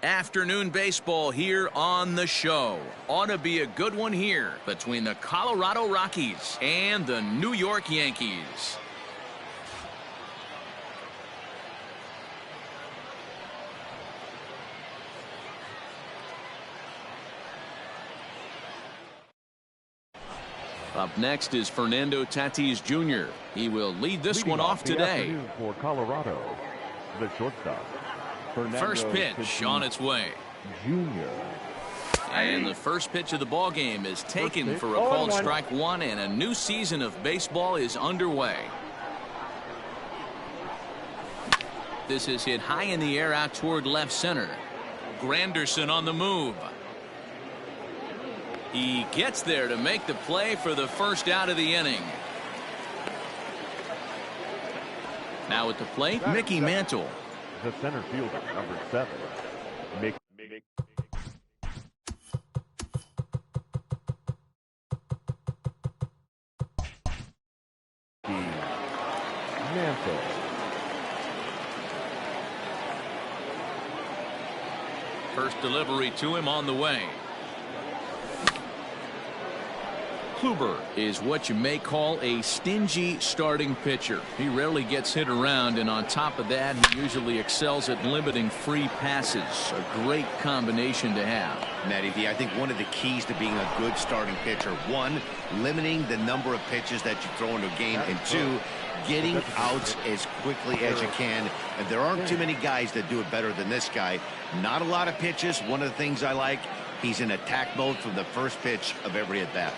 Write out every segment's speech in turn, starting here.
Afternoon baseball here on the show. Ought to be a good one here between the Colorado Rockies and the New York Yankees. Up next is Fernando Tatis Jr. He will lead this one off today. For Colorado, the shortstop, Fernando First pitch Tatis on its way. Jr. And the first pitch of the ball game is taken for a called strike one, and a new season of baseball is underway. This is hit high in the air out toward left center. Granderson on the move. He gets there to make the play for the first out of the inning. Now at the plate, Mickey Mantle. The center fielder, number 7, Mickey Mantle. First delivery to him on the way. Kluber is what you may call a stingy starting pitcher. He rarely gets hit around, and on top of that, he usually excels at limiting free passes. A great combination to have. Matty V, I think one of the keys to being a good starting pitcher, one, limiting the number of pitches that you throw into a game, and two, getting outs as quickly as you can. And there aren't too many guys that do it better than this guy. Not a lot of pitches. One of the things I like, he's in attack mode from the first pitch of every at bat.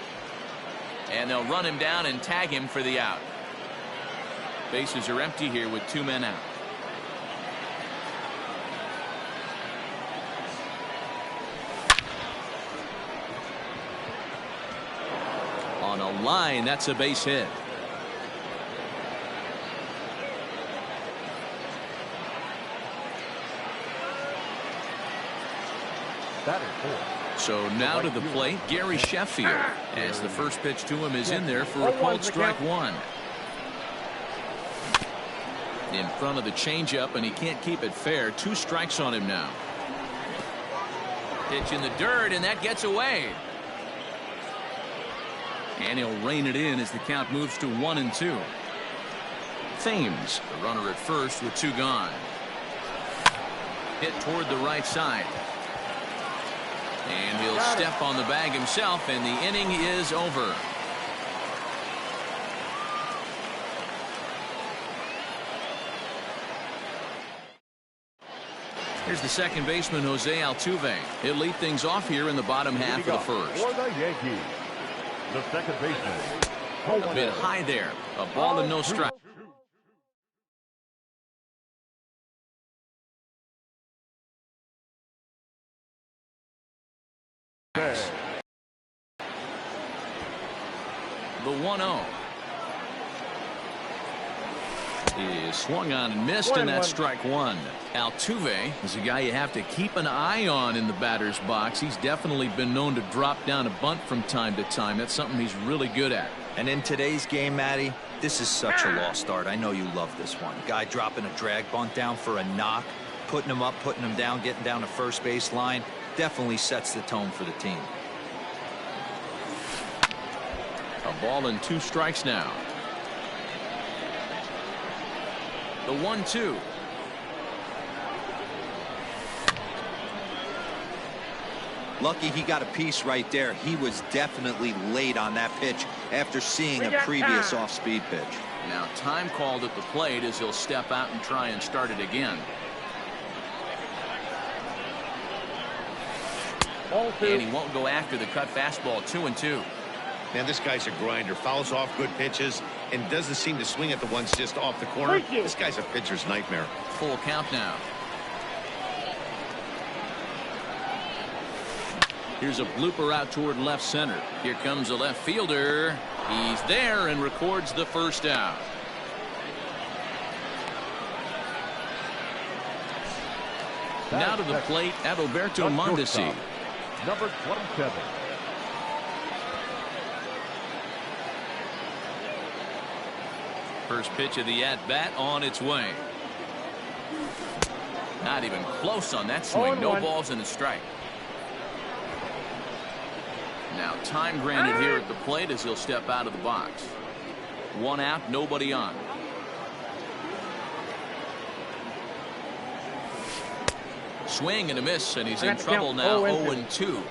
And they'll run him down and tag him for the out. Bases are empty here with 2 men out. On a line, that's a base hit. That is 4. So now to the plate, Gary Sheffield, as the first pitch to him is in there for a called strike one. In front of the changeup, and he can't keep it fair. 2 strikes on him now. Pitch in the dirt, and that gets away. And he'll rein it in as the count moves to 1-2. Thames, the runner at first with 2 gone. Hit toward the right side. And he'll step on the bag himself, and the inning is over. Here's the second baseman, Jose Altuve. He'll lead things off here in the bottom half of the first. For the Yankees, the second baseman. A bit high there. A ball and no strike. The 1-0 is swung on and missed, and that's strike one. Altuve is a guy you have to keep an eye on in the batter's box. He's definitely been known to drop down a bunt from time to time. That's something he's really good at. And in today's game, Matty, this is such a lost start. I know you love this one. Guy dropping a drag bunt down for a knock, putting him up, putting him down, getting down the first base line. Definitely sets the tone for the team. A ball and 2 strikes now. The 1-2. Lucky he got a piece right there. He was definitely late on that pitch after seeing a previous off-speed pitch. Now time called at the plate as he'll step out and try and start it again. And he won't go after the cut fastball. 2-2. Man, this guy's a grinder. Fouls off good pitches and doesn't seem to swing at the ones just off the corner. This guy's a pitcher's nightmare. Full count now. Here's a blooper out toward left center. Here comes a left fielder. He's there and records the first out. Now to the plate, Adalberto Mondesi. Number 27. First pitch of the at-bat on its way. Not even close on that swing. No balls and a strike. Now time granted here at the plate as he'll step out of the box. 1 out, nobody on. Swing and a miss, and he's in trouble now. 0-2.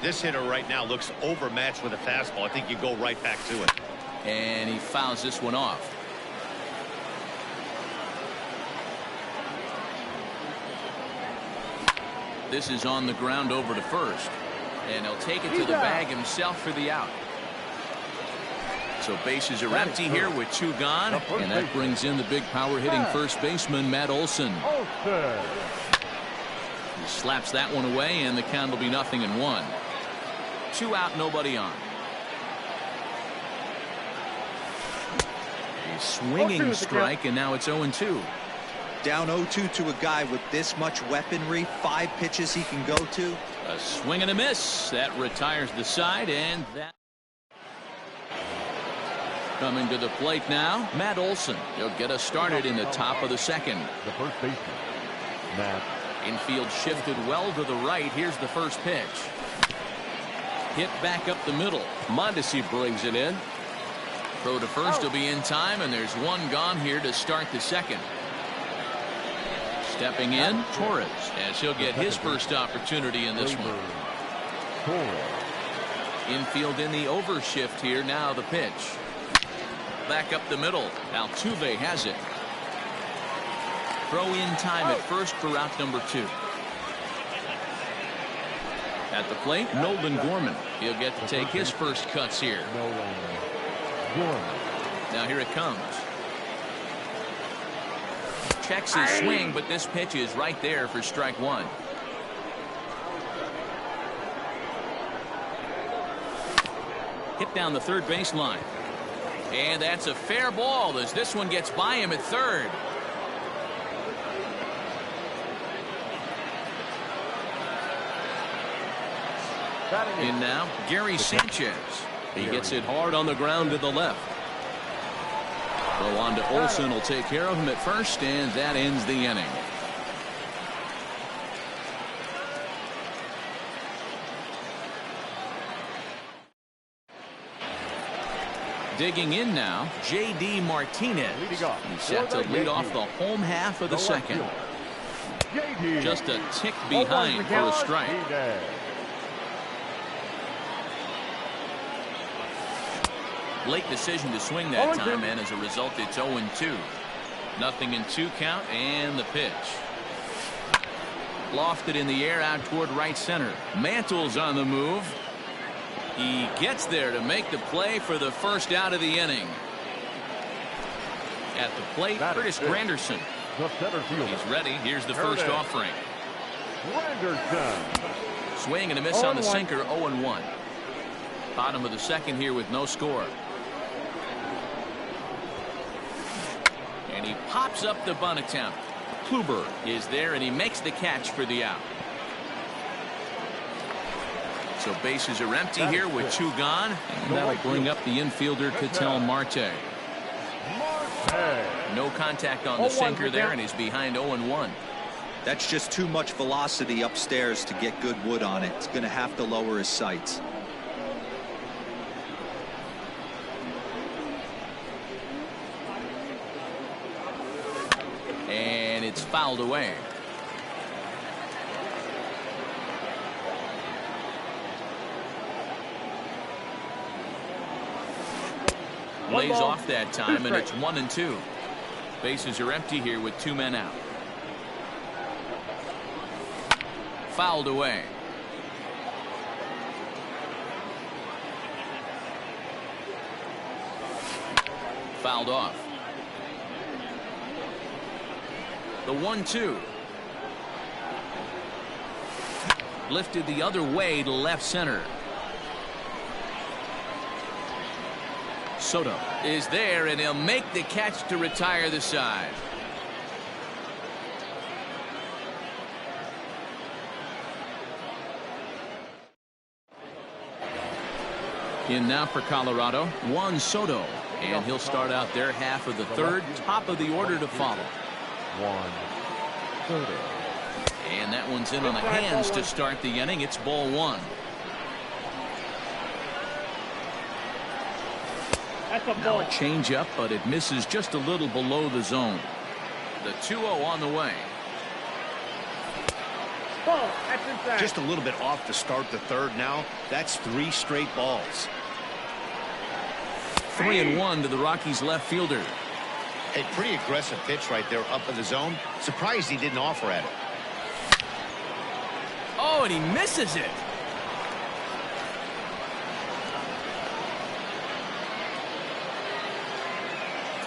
This hitter right now looks overmatched with a fastball. I think you go right back to it. And he fouls this one off. This is on the ground over to first. And he'll take it to the bag himself for the out. So bases are empty here with 2 gone. And that brings in the big power hitting first baseman, Matt Olson. He slaps that one away, and the count will be 0-1. 2 out, nobody on. A swinging strike, and now it's 0-2. Down 0-2 to a guy with this much weaponry, 5 pitches he can go to. A swing and a miss. That retires the side, and that. Coming to the plate now, Matt Olson. He'll get us started in the top of the second. The first baseman, Matt. Infield shifted well to the right. Here's the first pitch. Hit back up the middle. Mondesi brings it in. Throw to first will be in time, and there's 1 gone here to start the second. Stepping in, Torres, as he'll get his first opportunity in this one. Infield in the overshift here. Now the pitch. Back up the middle. Altuve has it. Throw in time at first for out number 2. At the plate, Nolan Gorman. He'll get to take his first cuts here. Now here it comes. Checks his swing, but this pitch is right there for strike 1. Hit down the third baseline. And that's a fair ball as this one gets by him at third. In now, Gary Sanchez. He gets it hard on the ground to the left. Throw on to Olson will take care of him at first, and that ends the inning. Digging in now, J.D. Martinez. He's set to lead off the home half of the second. Just a tick behind for a strike. Late decision to swing that time, and as a result, it's 0-2. 0-2 count, and the pitch. Lofted in the air out toward right center. Mantle's on the move. He gets there to make the play for the first out of the inning. At the plate, Curtis Granderson. He's ready. Here's the first offering. Swing and a miss on the sinker, 0-1. Bottom of the second here with no score. And he pops up the bunt attempt. Kluber is there, and he makes the catch for the out. So bases are empty here with 2 gone. And that'll bring up the infielder, Ketel Marte. No contact on the sinker there, and he's behind 0-1. That's just too much velocity upstairs to get good wood on it. It's going to have to lower his sights. And it's fouled away. Lays off that time, and it's 1-2. Bases are empty here with 2 men out. Fouled away. Fouled off. The 1-2. Lifted the other way to left center. Soto is there, and he'll make the catch to retire the side. In now for Colorado, Juan Soto, and he'll start out their half of the third, top of the order to follow. And that one's in on the hands to start the inning. It's ball one. Now a change up, but it misses just a little below the zone. The 2-0 on the way. Just a little bit off to start the third now. That's 3 straight balls. 3-1 to the Rockies left fielder. A pretty aggressive pitch right there up in the zone. Surprised he didn't offer at it. Oh, and he misses it.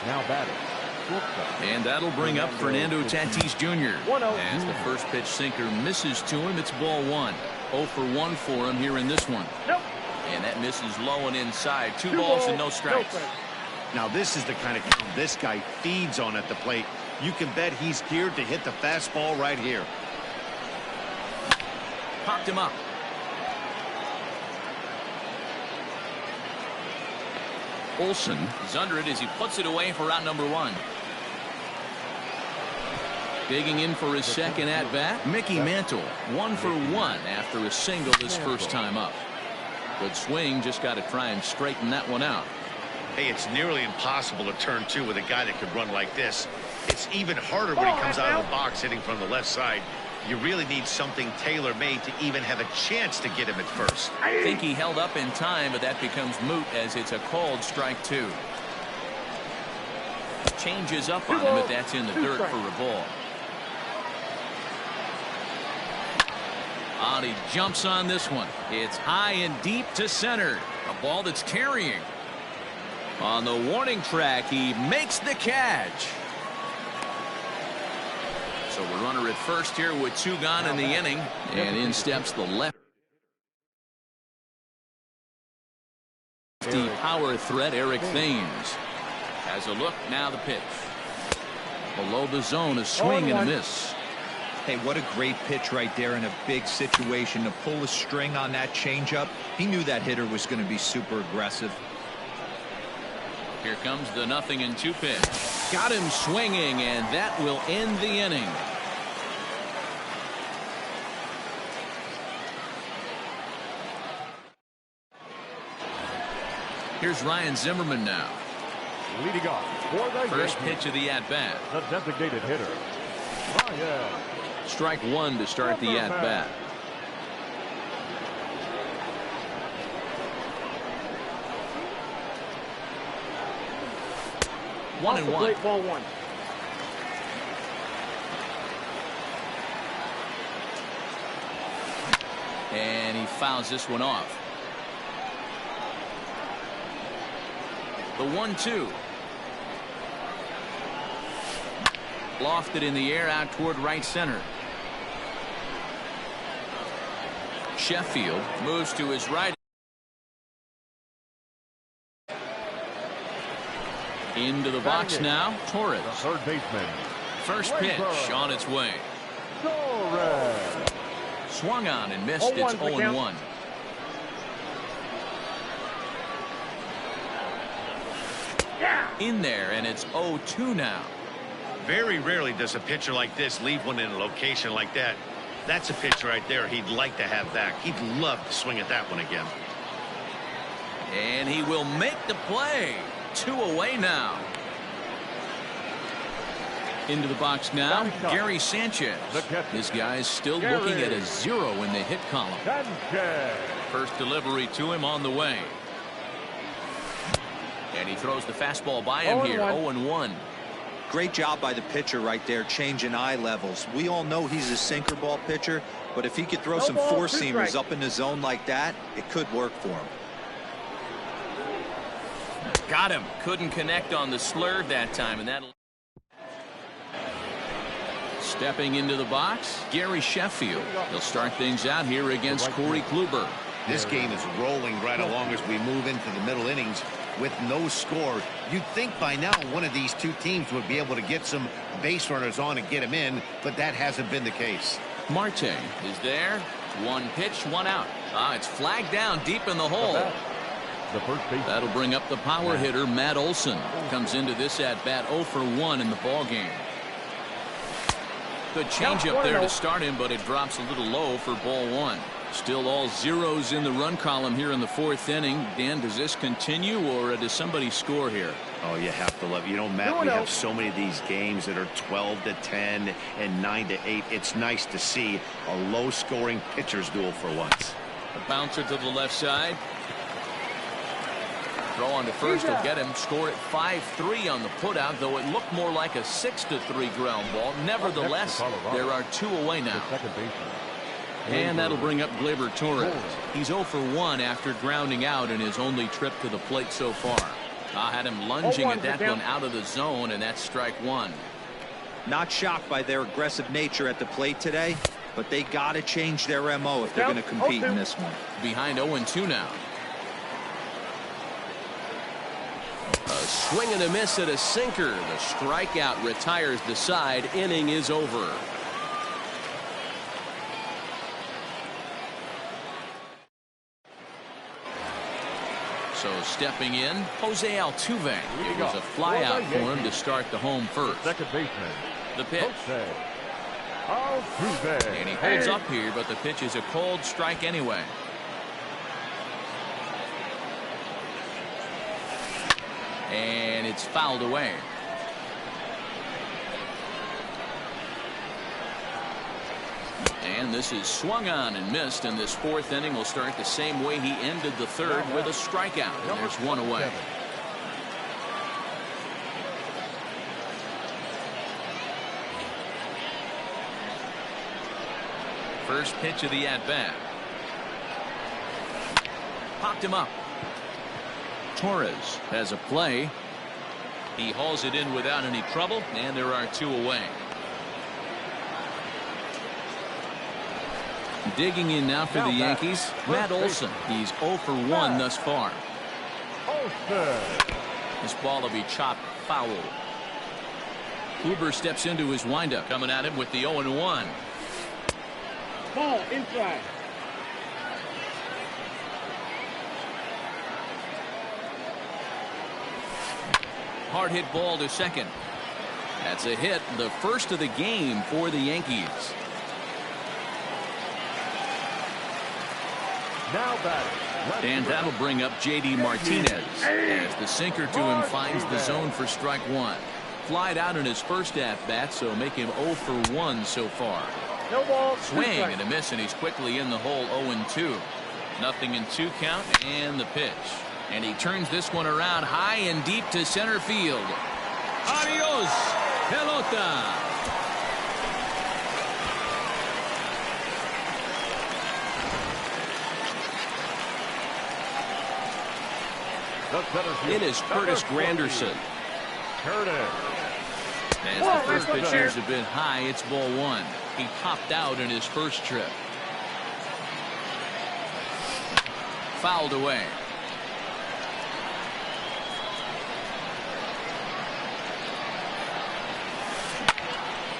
Now batting. And that'll bring up Fernando Tatis Jr. As the first pitch sinker misses to him, it's ball one. 0 for 1 for him here in this one. And that misses low and inside. 2 balls and no strikes. Now this is the kind of count this guy feeds on at the plate. You can bet he's geared to hit the fastball right here. Popped him up. Olsen is under it as he puts it away for out number 1. Digging in for his second at bat, Mickey Mantle. 1 for 1 after a single his first time up. Good swing, just got to try and straighten that one out. Hey, it's nearly impossible to turn 2 with a guy that could run like this. It's even harder when he comes out of the box hitting from the left side. You really need something tailor-made to even have a chance to get him at first. I think he held up in time, but that becomes moot as it's a called strike 2. Changes up on him, but that's in the dirt for a ball. And he jumps on this one. It's high and deep to center. A ball that's carrying. On the warning track, he makes the catch. So a runner at first here with 2 gone in the inning. And in steps the left. The power threat, Eric Thames. Has a look, now the pitch. Below the zone, a swing and a miss. Hey, what a great pitch right there in a big situation to pull a string on that changeup. He knew that hitter was going to be super aggressive. Here comes the 0-2 pitch. Got him swinging, and that will end the inning. Here's Ryan Zimmerman now. Leading off for the First Yankees, pitch of the at-bat. the designated hitter, Ryan. Strike 1 to start the at-bat. One and one. Ball 1. And he fouls this one off. The 1-2. Lofted in the air out toward right center. Sheffield moves to his right. Into the box now, Torres. The third baseman, First pitch on its way. Torres. Swung on and missed. It's 0-1. In there, and it's 0-2 now. Very rarely does a pitcher like this leave one in a location like that. That's a pitch right there he'd like to have back. He'd love to swing at that one again. And he will make the play. 2 away now. Into the box now, Gary Sanchez. This guy's still looking at a 0 in the hit column. Sanchez. First delivery to him on the way. And he throws the fastball by him here. 0-1. Great job by the pitcher right there, changing eye levels. We all know he's a sinker ball pitcher, but if he could throw some four-seamers up in the zone like that, it could work for him. Got him. Couldn't connect on the slur that time, and that'll. Stepping into the box, Gary Sheffield. He'll start things out here against Corey Kluber. This game is rolling right along as we move into the middle innings with no score. You'd think by now one of these two teams would be able to get some base runners on and get him in, but that hasn't been the case. Marte is there. One pitch, one out. It's flagged down deep in the hole. The first baseman. That'll bring up the power hitter, Matt Olson. Comes into this at bat 0 for 1 in the ball game. Good changeup there to start him, but it drops a little low for ball one. Still all zeros in the run column here in the fourth inning. Dan, does this continue, or does somebody score here? Oh, you have to love, you know, Matt, we have so many of these games that are 12-10 and 9-8. It's nice to see a low-scoring pitcher's duel for once. The bouncer to the left side. Throw on to first will get him. Score at 5-3 on the putout, though it looked more like a 6-3 ground ball. Nevertheless, there are 2 away now. And that'll bring up Gleyber Torres. He's 0 for 1 after grounding out in his only trip to the plate so far. I had him lunging at that one out of the zone, and that's strike one. Not shocked by their aggressive nature at the plate today, but they got to change their MO if they're going to compete in this one. Behind 0-2 now. A swing and a miss at a sinker. The strikeout retires the side. Inning is over. So stepping in, Jose Altuve. It was a fly out for him to start the home first. Second baseman. The pitch. Jose Altuve. And he holds up here, but the pitch is a cold strike anyway. And it's fouled away. And this is swung on and missed, and this fourth inning will start the same way he ended the third, with a strikeout, and there's one away. First pitch of the at-bat. Popped him up. Torres has a play. He hauls it in without any trouble, and there are 2 away. Digging in now for the Yankees, Matt Olson. He's 0 for 1 thus far. This ball will be chopped foul. Kluber steps into his windup, coming at him with the 0-1. Ball inside. Hard hit ball to second. That's a hit, the first of the game for the Yankees. Now batting. And that'll bring up J.D. Martinez as the sinker to him finds the zone for strike one. Flied out in his first at-bat, so make him 0 for 1 so far. No ball. Swing and a miss, and he's quickly in the hole 0-2. Nothing in 2 count, and the pitch. And he turns this one around high and deep to center field. Adios, pelota. It is Curtis Granderson. Curtis. As the first pitch here is a bit high, it's ball one. He popped out in his first trip. Fouled away.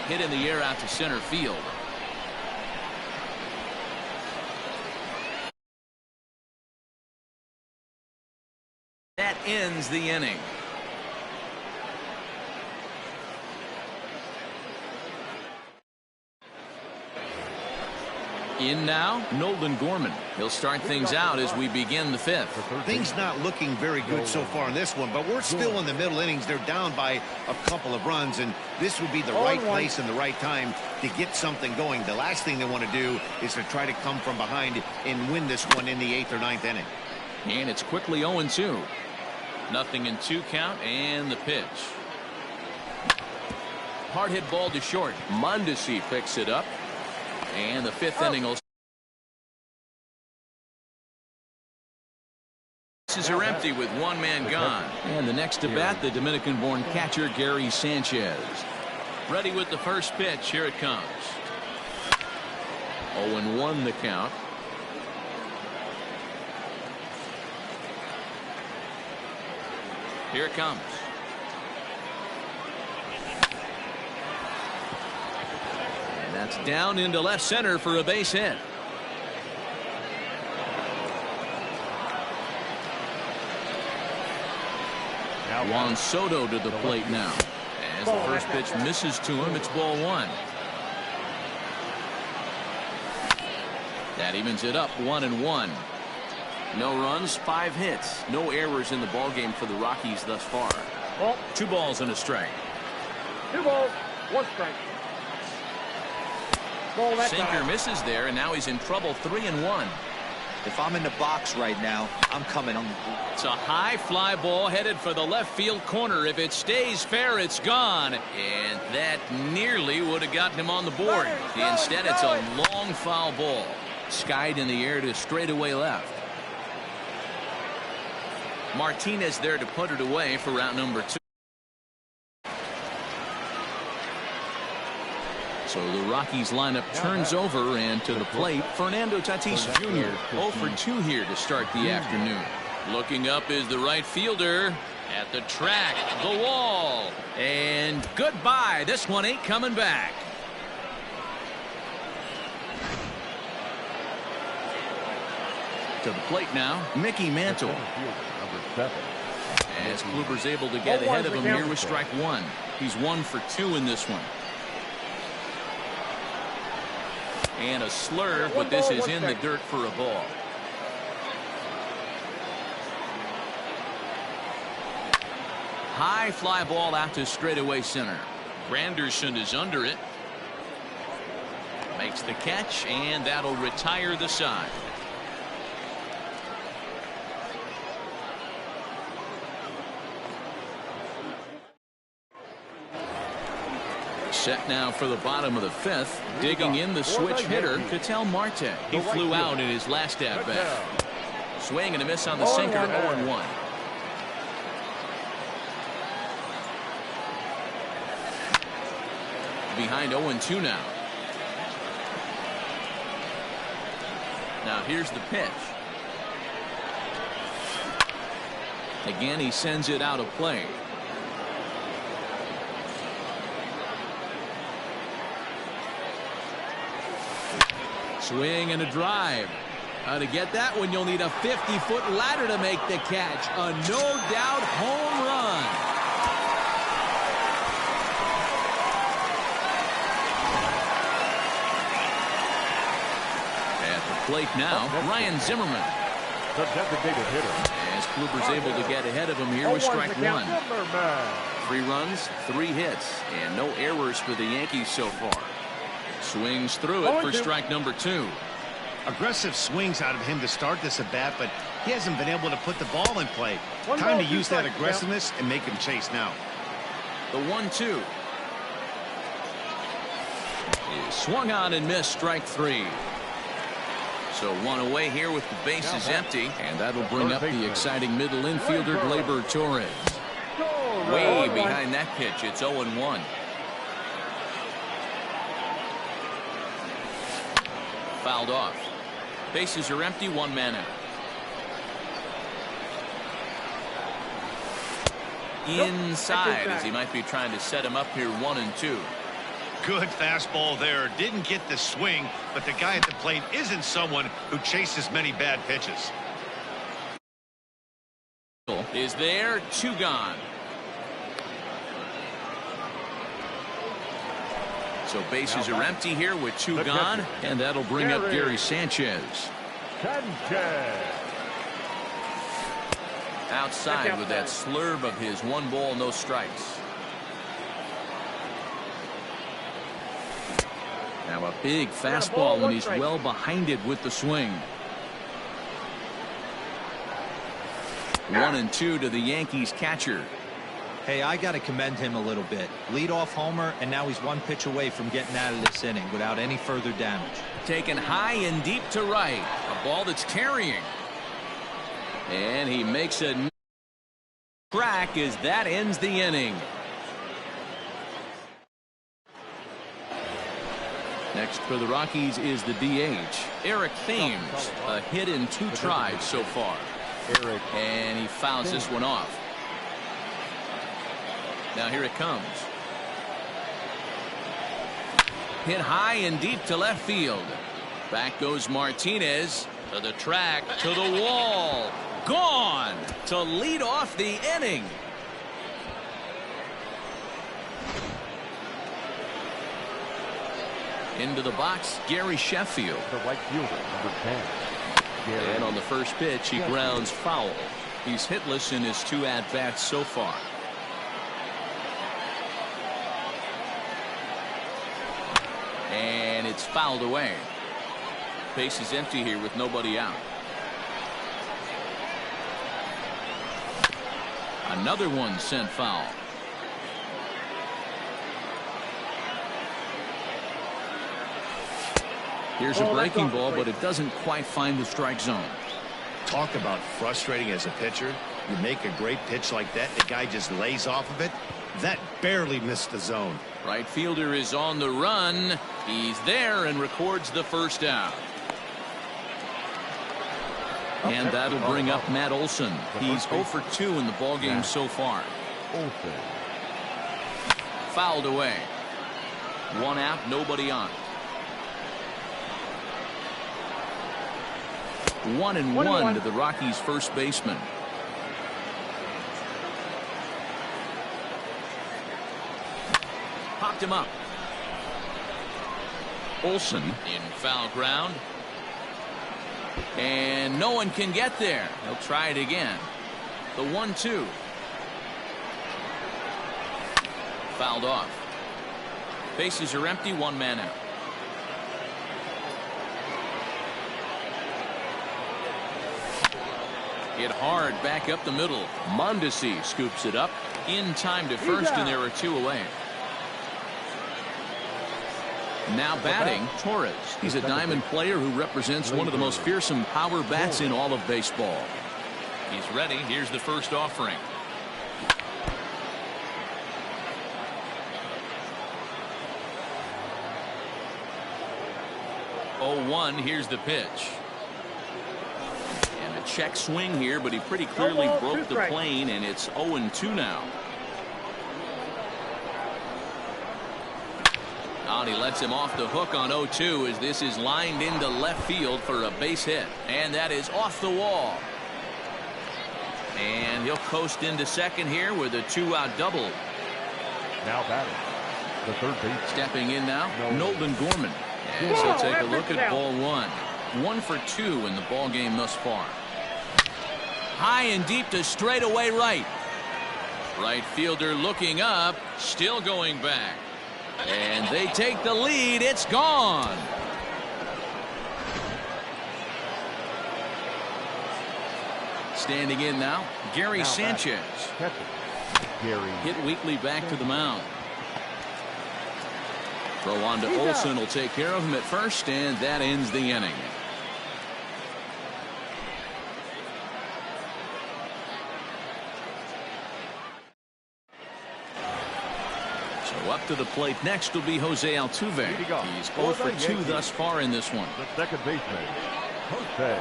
Hit in the air out to center field. That ends the inning. In now, Nolan Gorman. He'll start things out as we begin the fifth. Things not looking very good so far in this one, but we're still in the middle innings. They're down by a couple of runs, and this would be the right place and the right time to get something going. The last thing they want to do is to try to come from behind and win this one in the 8th or 9th inning. And it's quickly 0-2. Nothing in 2 count, and the pitch. Hard hit ball to short. Mondesi picks it up. And the 5th inning will. Bases are empty with 1 man gone. And the next to bat, the Dominican-born catcher Gary Sanchez. Ready with the first pitch. Here it comes. 0-1 the count. Here it comes. And that's down into left center for a base hit. Juan Soto to the plate now. As the first pitch misses to him, it's ball one. That evens it up 1-1. No runs, 5 hits. No errors in the ballgame for the Rockies thus far. Ball. 2 balls and a strike. 2 balls, 1 strike. Ball that Sinker time. misses there, and now he's in trouble. 3-1. If I'm in the box right now, I'm coming on. It's a high fly ball headed for the left field corner. If it stays fair, it's gone. And that nearly would have gotten him on the board. Instead, it's a long foul ball. Skied in the air to straightaway left. Martinez there to put it away for out number 2. So the Rockies lineup turns over, and to the plate, Fernando Tatis Jr. 0 for 2 here to start the afternoon. Looking up is the right fielder at the track, the wall, and goodbye. This one ain't coming back. To the plate now, Mickey Mantle. Number 7. As Kluber's able to get ahead of him here with strike 1. He's 1 for 2 in this one. And a slurve, but this is in the dirt for a ball. High fly ball out to straightaway center. Granderson is under it. Makes the catch, and that'll retire the side. Set now for the bottom of the 5th. Digging in the switch hitter, Ketel Marte. He flew out in his last at-bat. Swing and a miss on the sinker, 0-1. Behind 0-2 now. Now here's the pitch. Again, he sends it out of play. Swing and a drive. To get that one, you'll need a 50-foot ladder to make the catch. A no-doubt home run. At the plate now, Ryan Zimmerman. The designated hitter. As Kluber's able to get ahead of him here with strike 1. 3 runs, 3 hits, and no errors for the Yankees so far. Swings through it for strike number 2. Aggressive swings out of him to start this at bat, but he hasn't been able to put the ball in play. Time to use that aggressiveness and make him chase now. The 1-2 is swung on and missed, strike 3. So 1 away here with the bases empty, and that'll bring up the exciting middle infielder Gleyber Torres. Way behind that pitch, it's 0-1. Fouled off. Bases are empty, 1 man out. Inside as he might be trying to set him up here, 1-2. Good fastball there. Didn't get the swing, but the guy at the plate isn't someone who chases many bad pitches. Is there, 2 gone. So bases are empty here with 2 gone, and that'll bring up Gary Sanchez. Outside with that slurve of his, 1 ball, no strikes. Now a big fastball when he's well behind it with the swing. 1-2 to the Yankees catcher. Hey, I got to commend him a little bit. Leadoff homer, and now he's 1 pitch away from getting out of this inning without any further damage. Taken high and deep to right. A ball that's carrying. And he makes a crack as that ends the inning. Next for the Rockies is the DH, Eric Thames. A hit in 2 tries so far. And he fouls this one off. Now here it comes. Hit high and deep to left field. Back goes Martinez to the track, to the wall. Gone to lead off the inning. Into the box, Gary Sheffield. The right fielder, number 10. Gary. And on the first pitch, he grounds foul. He's hitless in his 2 at-bats so far. And it's fouled away. Base is empty here with nobody out. Another one sent foul. Here's a breaking ball, but it doesn't quite find the strike zone. Talk about frustrating as a pitcher. You make a great pitch like that, the guy just lays off of it. That barely missed the zone. Right fielder is on the run. He's there and records the first out. And that'll bring up Matt Olson. He's 0 for 2 in the ballgame so far. Olson. Fouled away. 1 out, nobody on. 1-1 to the Rockies' first baseman. Popped him up. Olson in foul ground. And no one can get there. He'll try it again. The 1-2. Fouled off. Bases are empty, 1 man out. Hit hard back up the middle. Mondesi scoops it up in time to first, and there are 2 away. Now batting, Torres. He's a diamond player who represents one of the most fearsome power bats in all of baseball. He's ready. Here's the first offering. Oh, 1. Here's the pitch. And a check swing here, but he pretty clearly broke the plane, and it's 0-2 now. And he lets him off the hook on 0-2 as this is lined into left field for a base hit. And that is off the wall. And he'll coast into second here with a 2-out double. Now batting, the third baseman. Stepping in now, Nolan Gorman. And so take a look at ball 1. 1 for 2 in the ball game thus far. High and deep to straightaway right. Right fielder looking up, still going back. And they take the lead. It's gone. Standing in now, Gary Sanchez. Gary. Hit weakly back to the mound. Throw on to Olson will take care of him at first, and that ends the inning. Up to the plate next will be Jose Altuve. He's 0 for 2 thus far in this one. The second baseman, Jose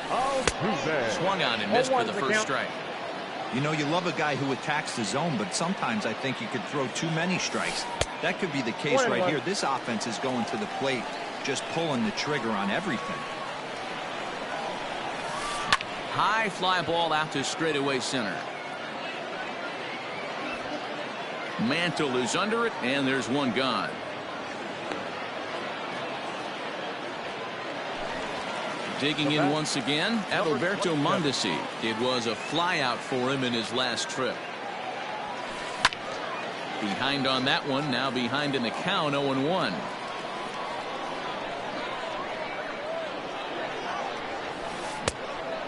Altuve. Swung on and missed for the first strike. You know, you love a guy who attacks the zone, but sometimes I think you could throw too many strikes. That could be the case right here. This offense is going to the plate, just pulling the trigger on everything. High fly ball out to straightaway center. Mantle is under it, and there's one gone. Digging in once again, Adalberto Mondesi. It was a fly out for him in his last trip. Behind on that one, now behind in the count, 0-1.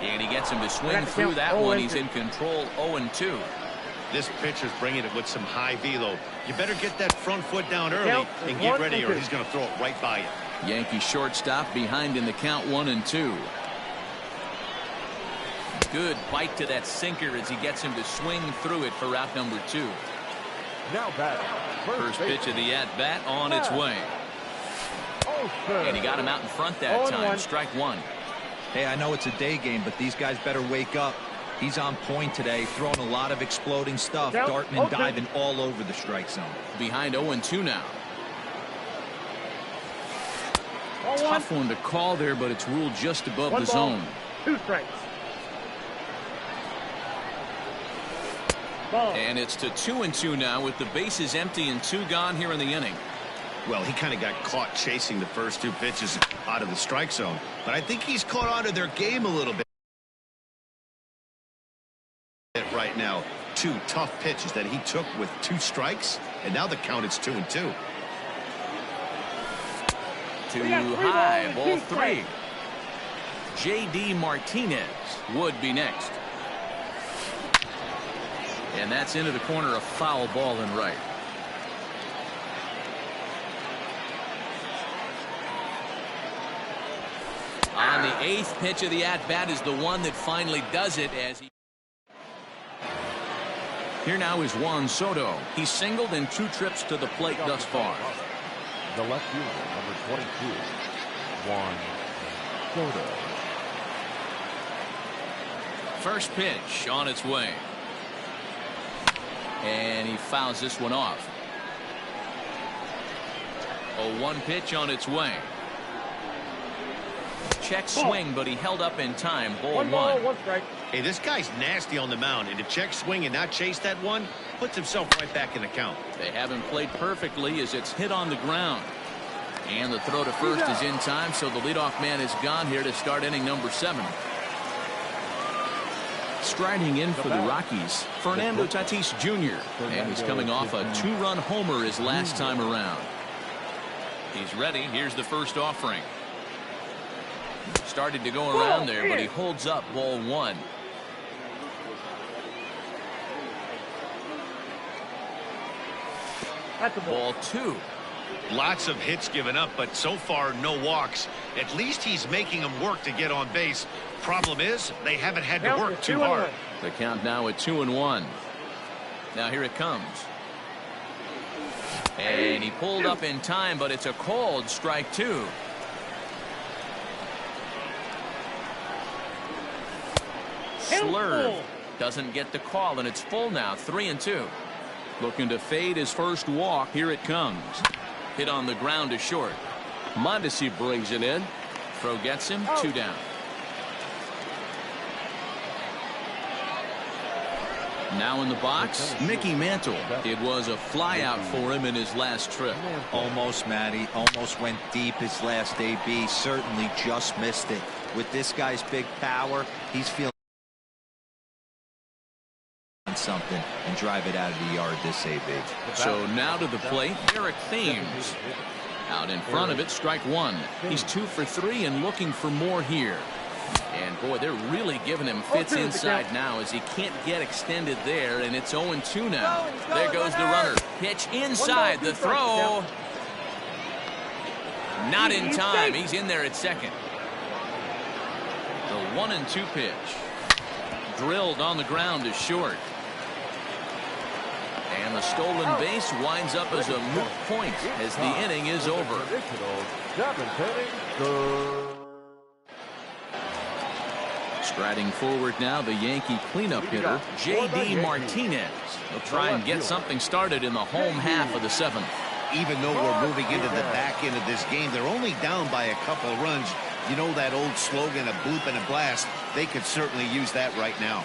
And he gets him to swing through that one. He's in control, 0-2. This pitcher's bringing it with some high velo. You better get that front foot down early and get ready, or he's going to throw it right by you. Yankee shortstop behind in the count, 1-2. Good bite to that sinker as he gets him to swing through it for out number 2. Now batting, First pitch of the at bat on its way. And he got him out in front that time. Strike 1. Hey, I know it's a day game, but these guys better wake up. He's on point today, throwing a lot of exploding stuff, darting and diving all over the strike zone. Behind 0-2 now. Tough one to call there, but it's ruled just above the zone. 2 strikes. And it's to 2-2 now with the bases empty and 2 gone here in the inning. Well, he kind of got caught chasing the first two pitches out of the strike zone, but I think he's caught on to their game a little bit right now. Two tough pitches that he took with 2 strikes, and now the count is 2-2. Too high, ball 3. J.D. Martinez would be next. And that's into the corner, a foul ball and right. On the 8th pitch of the at-bat is the one that finally does it as he... Here now is Juan Soto. He's singled in 2 trips to the plate thus far. The left fielder, number 22, Juan Soto. First pitch on its way. And he fouls this one off. A 1 pitch on its way. Check swing, but he held up in time. Ball 1. 1 strike. Hey, this guy's nasty on the mound, and to check swing and not chase that one puts himself right back in the count. They haven't played perfectly as it's hit on the ground. And the throw to first is in time, so the leadoff man is gone here to start inning number 7. Striding in for the Rockies, Fernando Tatis Jr. And he's coming off a 2-run homer his last time around. He's ready. Here's the first offering. Started to go around there, but he holds up. Ball 1. That's a ball. Ball 2. Lots of hits given up, but so far no walks. At least he's making them work to get on base. Problem is, they haven't had to work too hard. The count now at 2-1. Now here it comes. And he pulled up in time, but it's a called strike 2. Slurve doesn't get the call, and it's full now. 3-2. Looking to fade his first walk. Here it comes. Hit on the ground to short. Mondesi brings it in. Throw gets him. 2 down. Now in the box, Mickey Mantle. It was a flyout for him in his last trip. Almost, Matty. Almost went deep his last AB. Certainly just missed it. With this guy's big power, he's feeling something and drive it out of the yard this AB. So now to the plate, Eric Thames. Out in front of it, strike 1. He's 2 for 3 and looking for more here. And boy, they're really giving him fits inside now as he can't get extended there, and it's 0-2 now. There goes the runner. Pitch inside. The throw. Not in time. He's in there at second. The 1-2 pitch. Drilled on the ground to short. And the stolen base winds up as a moot point as the inning is over. Striding forward now, the Yankee cleanup hitter, J.D. Martinez. He'll try and get something started in the home half of the 7th. Even though we're moving into the back end of this game, they're only down by a couple of runs. You know that old slogan, a bloop and a blast? They could certainly use that right now.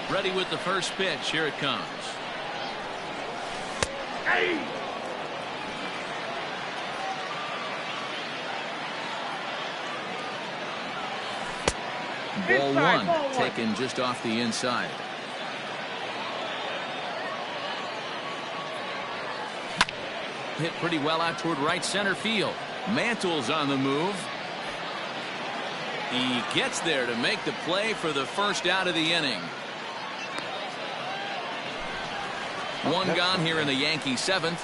Ready with the first pitch. Here it comes. Hey! Ball 1 taken just off the inside. Hit pretty well out toward right center field. Mantle's on the move. He gets there to make the play for the first out of the inning. 1 gone here in the Yankee 7th.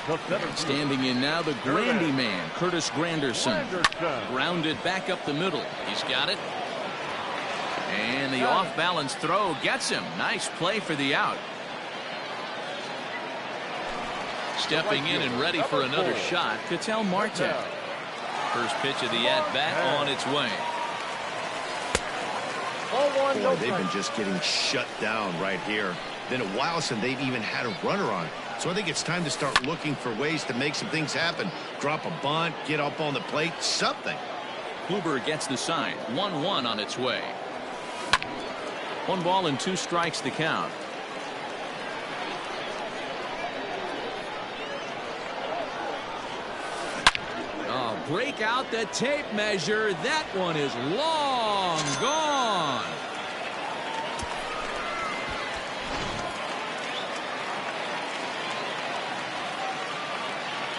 Standing in now, the Grandy man, Curtis Granderson. Grounded back up the middle. He's got it. And the off-balance throw gets him. Nice play for the out. Stepping in and ready for another shot, Ketel Marte. First pitch of the at-bat on its way. Boy, they've been just getting shut down right here. Been a while since they've even had a runner on. So I think it's time to start looking for ways to make some things happen. Drop a bunt, get up on the plate, something. Kluber gets the sign. 1-1 on its way. 1 ball and 2 strikes the count. Oh, break out the tape measure. That one is long gone.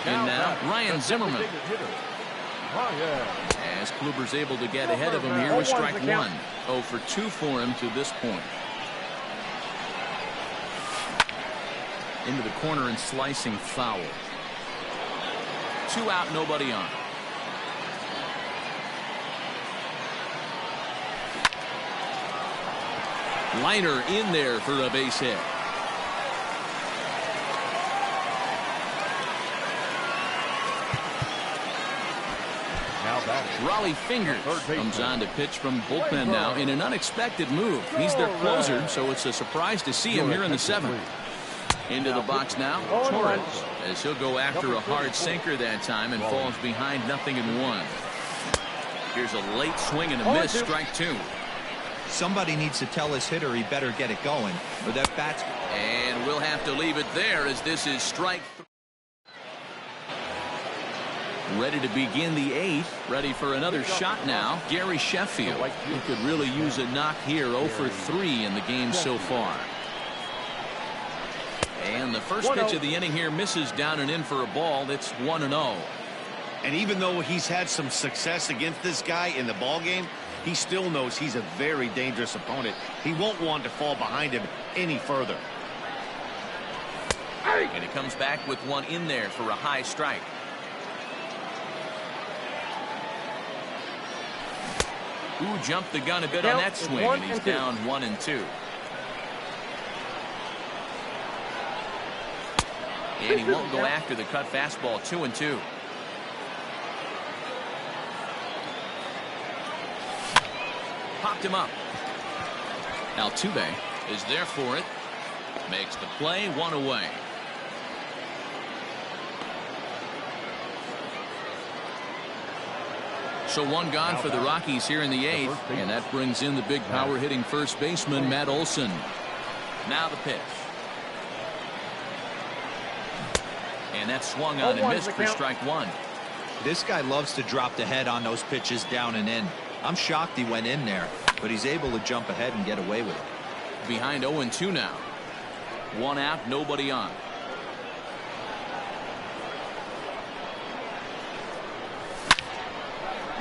And now Ryan Zimmerman. As Kluber's able to get ahead of him here with strike 1. 0 for 2 for him to this point. Into the corner and slicing foul. 2 out, nobody on. Liner in there for a base hit. Raleigh Fingers comes on to pitch from bullpen now in an unexpected move. He's their closer, so it's a surprise to see him here in the 7th. Into the box now, Torres, as he'll go after a hard sinker that time and falls behind 0-1. Here's a late swing and a miss, strike 2. Somebody needs to tell his hitter he better get it going, or that bat's... And we'll have to leave it there as this is strike 3. Ready to begin the 8th. Ready for another shot now. Gary Sheffield. He could really use a knock here. 0 for 3 in the game so far. And the first pitch of the inning here misses down and in for a ball. It's 1-0. And even though he's had some success against this guy in the ball game, he still knows he's a very dangerous opponent. He won't want to fall behind him any further. And he comes back with one in there for a high strike. Ooh, jumped the gun a bit on that swing, and he's down 1-2. And he won't go after the cut fastball. 2-2. Popped him up. Altuve is there for it. Makes the play, 1 away. So 1 gone for the Rockies here in the 8th, and that brings in the big power hitting first baseman Matt Olson. Now the pitch. And that swung on and missed for strike 1. This guy loves to drop the head on those pitches down and in. I'm shocked he went in there, but he's able to jump ahead and get away with it. Behind 0-2 now. 1 out, nobody on.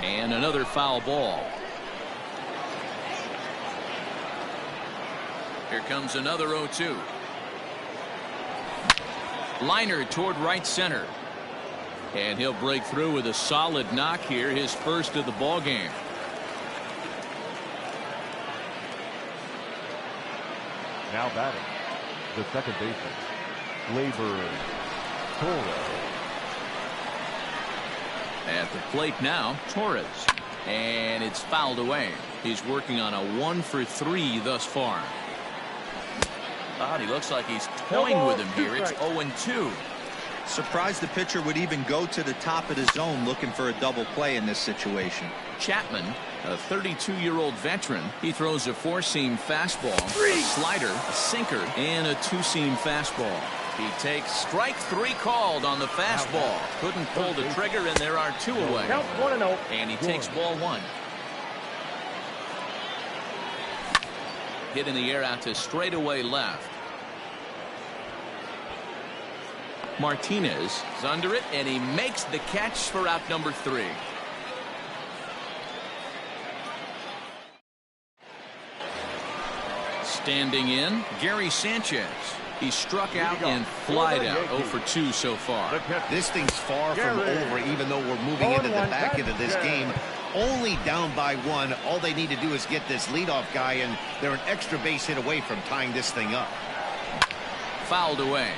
And another foul ball. Here comes another 0-2. Liner toward right center. And he'll break through with a solid knock here, his first of the ball game. Now batting, the second baseman, Gleyber Torres. At the plate now, Torres. And it's fouled away. He's working on a 1 for 3 thus far. He looks like he's toying with him here. It's 0-2. Surprised the pitcher would even go to the top of the zone looking for a double play in this situation. Chapman, a 32-year-old veteran. He throws a 4-seam fastball, a slider, a sinker, and a 2-seam fastball. He takes strike 3 called on the fastball. Couldn't pull the trigger, and there are 2 away. And he takes ball 1. Hit in the air out to straightaway left. Martinez is under it, and he makes the catch for out number 3. Standing in, Gary Sanchez. He struck out and flied out. 0 for 2 so far. This thing's far from over, even though we're moving into the back end of this game. Only down by 1. All they need to do is get this leadoff guy, and they're an extra base hit away from tying this thing up. Fouled away.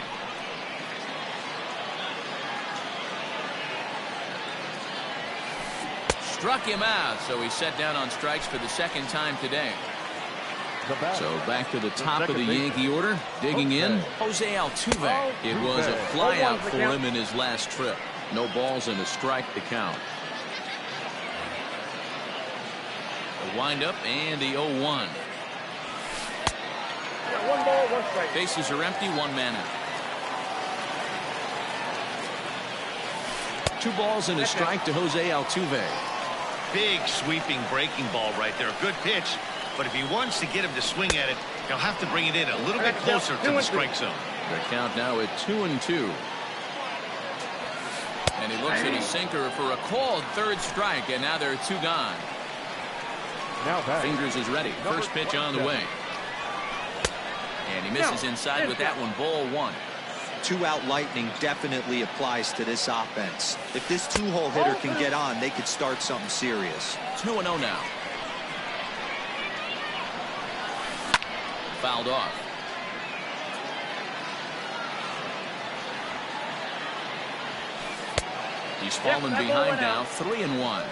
Struck him out, so he's set down on strikes for the 2nd time today. So back to the top of the Yankee order. Digging in, Jose Altuve. It was a flyout for him in his last trip. No balls and a strike to count. A windup and the 0-1. Yeah, 1 ball, 1 strike. Bases are empty, 1 man out. 2 balls and a strike to Jose Altuve. Big sweeping breaking ball right there. Good pitch. But if he wants to get him to swing at it, he'll have to bring it in a little bit closer to the strike zone. The count now at 2-2. And he looks at his sinker for a called 3rd strike, and now there are 2 gone. Now back. Fingers is ready. First pitch on the way. And he misses inside with that one. Ball 1. 2-out lightning definitely applies to this offense. If this 2-hole hitter can get on, they could start something serious. 2-0 now. Fouled off. He's fallen behind now. 3-1.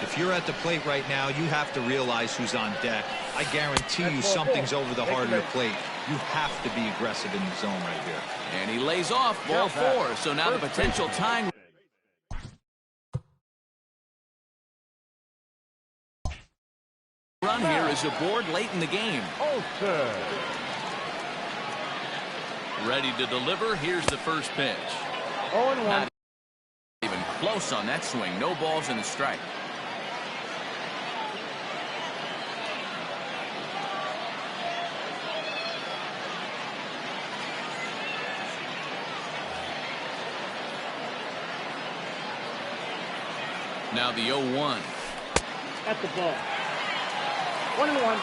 If you're at the plate right now, you have to realize who's on deck. I guarantee you something's over the heart of the plate. You have to be aggressive in the zone right here. And he lays off. Ball 4. So now the potential tying run here is aboard late in the game. Ready to deliver. Here's the first pitch. 0-1. Not even close on that swing. No balls and a strike. Now the 0-1. At the ball. 1-1.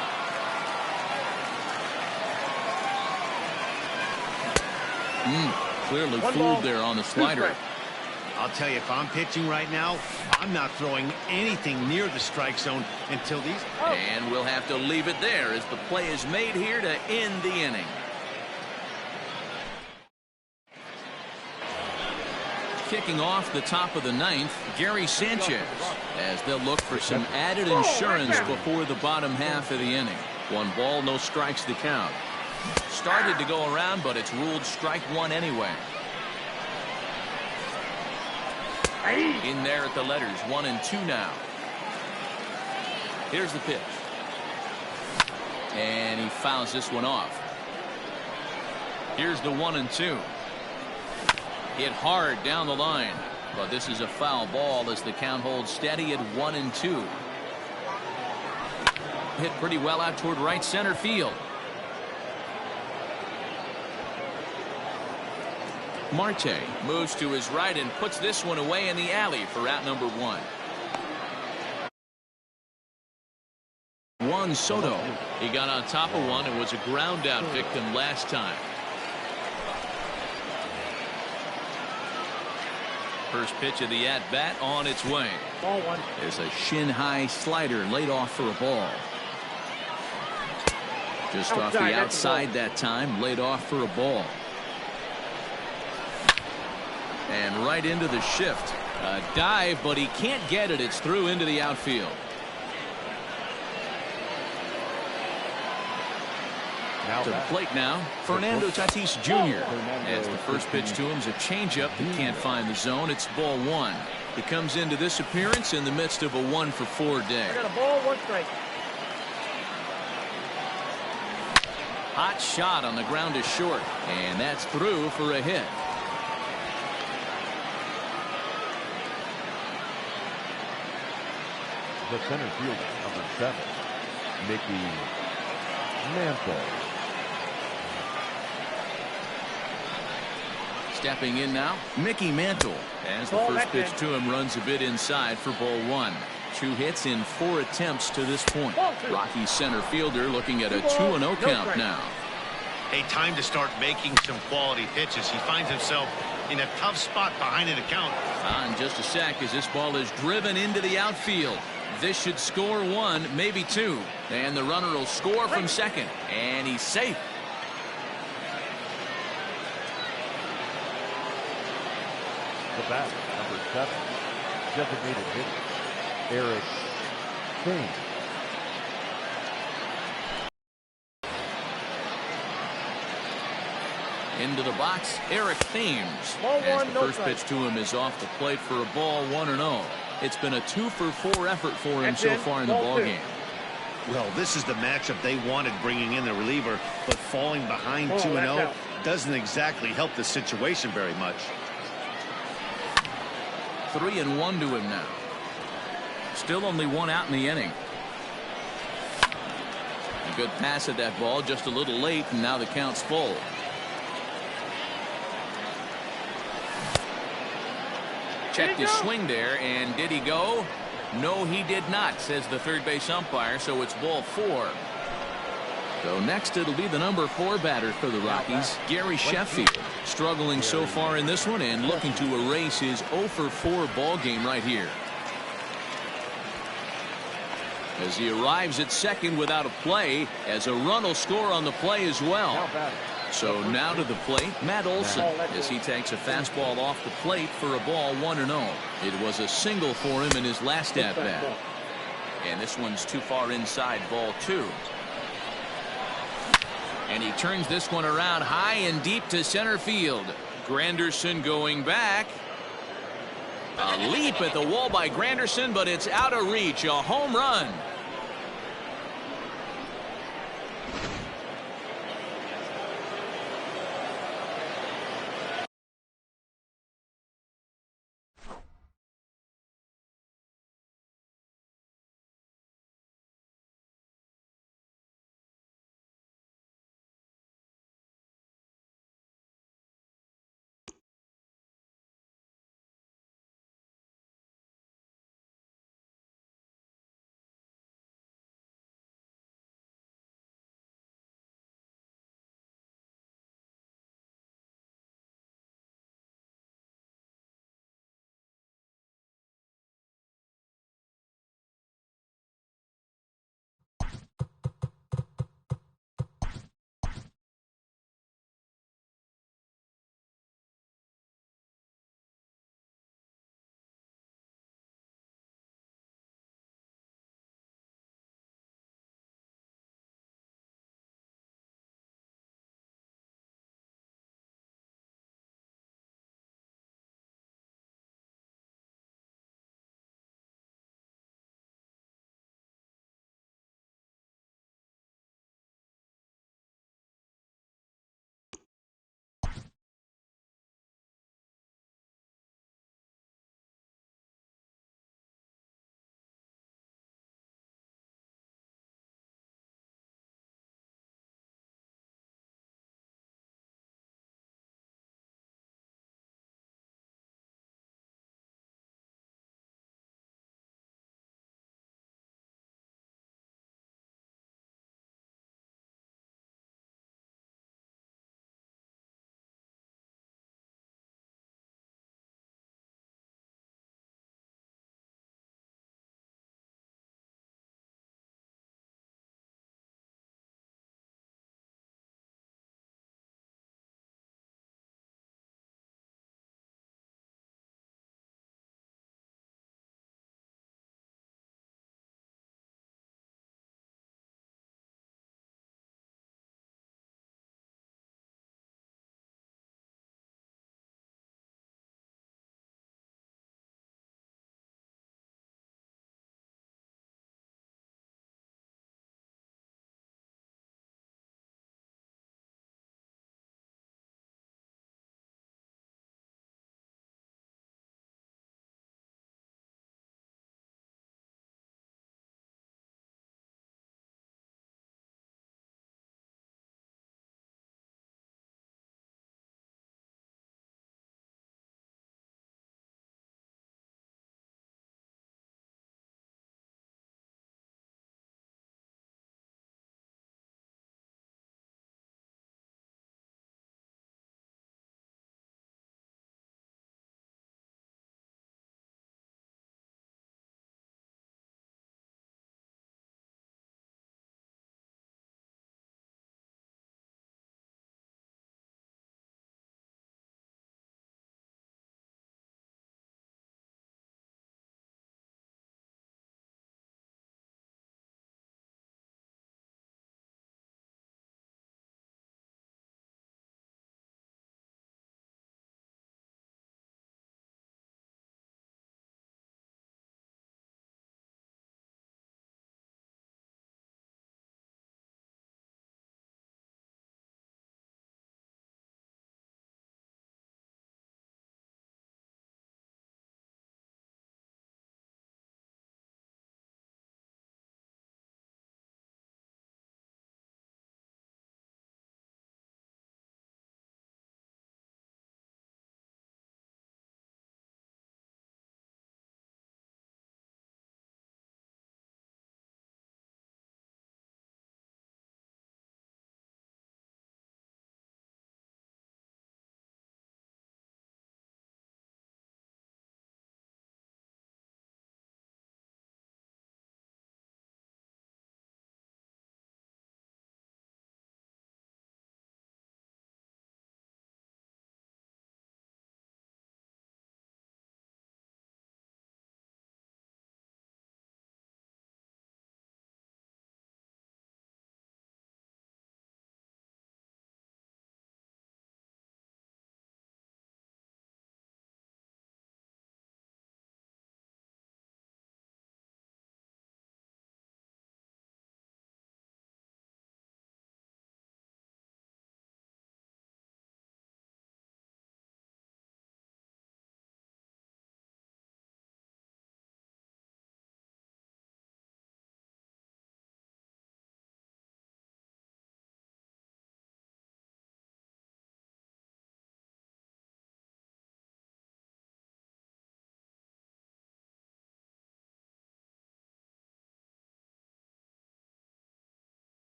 Clearly 1 fooled ball, there on the 2 slider. strikes. I'll tell you, if I'm pitching right now, I'm not throwing anything near the strike zone until these. And we'll have to leave it there as the play is made here to end the inning. Kicking off the top of the 9th, Gary Sanchez, as they'll look for some added insurance before the bottom half of the inning. 1 ball, no strikes to count. Started to go around, but it's ruled strike 1 anyway. In there at the letters, 1 and 2 now. Here's the pitch. And he fouls this one off. Here's the 1 and 2. Hit hard down the line, but this is a foul ball as the count holds steady at 1 and 2. Hit pretty well out toward right center field. Marte moves to his right and puts this one away in the alley for out number 1. Juan Soto. He got on top of one and was a ground out victim last time. First pitch of the at-bat on its way. Ball 1. There's a shin-high slider laid off for a ball. Just off the outside that time, laid off for a ball. And right into the shift. A dive, but he can't get it. It's through into the outfield. To the plate now, Fernando Tatis Jr. As the first pitch to him is a changeup that can't find the zone. It's ball 1. He comes into this appearance in the midst of a 1-for-4 day. I got a ball, 1 strike. Hot shot on the ground is short, and that's through for a hit. The center fielder, number 7, Mickey Mantle. Stepping in now, Mickey Mantle. As the first pitch to him runs a bit inside for ball 1. 2 hits in 4 attempts to this point. Rockies center fielder looking at a 2-0 count now. Hey, time to start making some quality pitches. He finds himself in a tough spot behind an account. In just a sec as this ball is driven into the outfield. This should score 1, maybe 2. And the runner will score from second. And he's safe. The batter, number 7, designated hitter, Eric Thames. Into the box, Eric Thames. Ball As one, the no first strike. pitch to him is off the plate for a ball, 1-0. It's been a 2-for-4 effort for him That's so it. far in the Ball ball two. game. Well, this is the matchup they wanted, bringing in the reliever, but falling behind Oh, 2-0 that's out. doesn't exactly help the situation very much. 3-1 to him now. Still only one out in the inning. A good pass at that ball, just a little late, and now the count's full. Checked his swing there, and did he go? No, he did not, says the third base umpire, so it's ball 4. So next it'll be the number 4 batter for the Rockies, Gary Sheffield. Struggling so far in this one and looking to erase his 0-for-4 ball game right here. As he arrives at second without a play, as a run will score on the play as well. So now to the plate, Matt Olson, as he takes a fastball off the plate for a ball, 1-0. It was a single for him in his last at bat. And this one's too far inside, ball 2. And he turns this one around high and deep to center field. Granderson going back. A leap at the wall by Granderson, but it's out of reach. A home run.